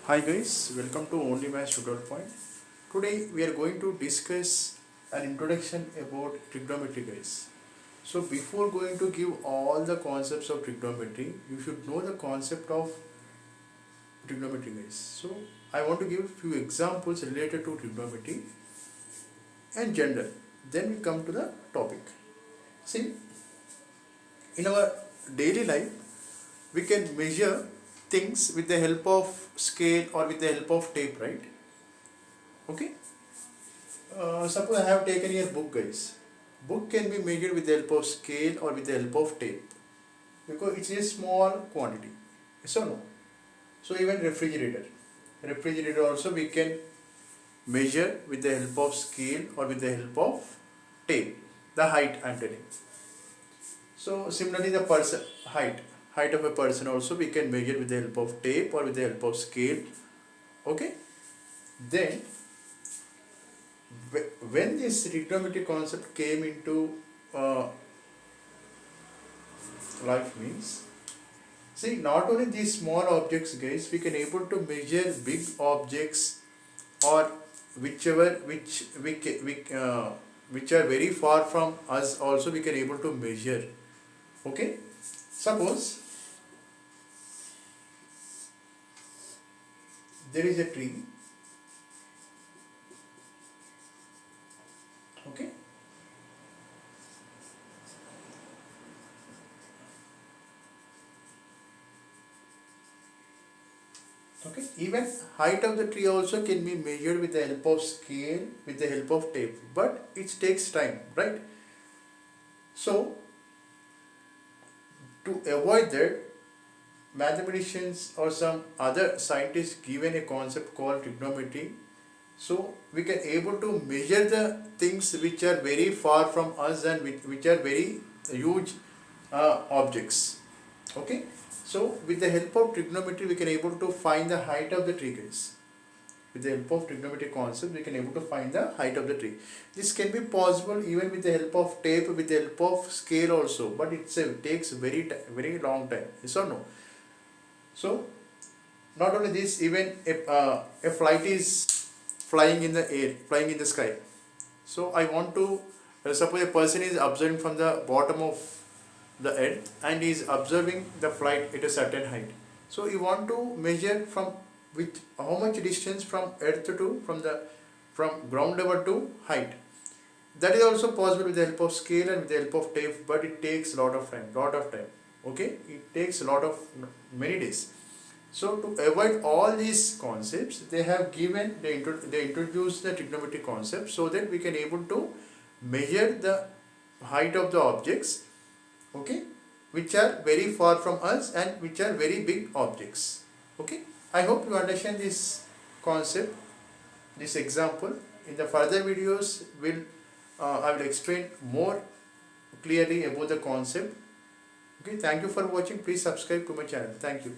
Hi guys, welcome to Only Math Tutorial Point. Today we are going to discuss an introduction about trigonometry guys. So before going to give all the concepts of trigonometry, you should know the concept of trigonometry guys. So I want to give few examples related to trigonometry and general. Then we come to the topic. See, in our daily life, we can measure things with the help of scale or with the help of tape, right? Okay. Suppose I have taken here book guys. Book can be measured with the help of scale or with the help of tape because it's a small quantity. Yes or no? So even refrigerator also we can measure with the help of scale or with the help of tape. The height I am telling. So similarly the person height of a person also we can measure with the help of tape or with the help of scale. Okay. Then when this trigonometry concept came into life means, see, not only these small objects guys, we can able to measure big objects or whichever which are very far from us also we can able to measure. Okay, suppose there is a tree. Okay, okay, even height of the tree also can be measured with the help of scale, with the help of tape, but it takes time, right? So to avoid that, mathematicians or some other scientists given a concept called trigonometry, so we can able to measure the things which are very far from us and which are very huge objects. Okay, so with the help of trigonometry we can able to find the height of the tree guys. With the help of trigonometry concept we can able to find the height of the tree. This can be possible even with the help of tape, with the help of scale also, but it takes very long time. Yes or no? So not only this, even if a flight is flying in the air, flying in the sky. So I want to suppose a person is observing from the bottom of the earth and is observing the flight at a certain height. So you want to measure from with how much distance from earth to from ground level to height. That is also possible with the help of scale and with the help of tape, but it takes lot of time. Okay, it takes a lot of many days. So to avoid all these concepts, they introduced the trigonometry concept so that we can able to measure the height of the objects, okay, which are very far from us and which are very big objects. Okay, I hope you understand this concept, this example. In the further videos, I will explain more clearly about the concept. Okay, thank you for watching. Please subscribe to my channel. Thank you.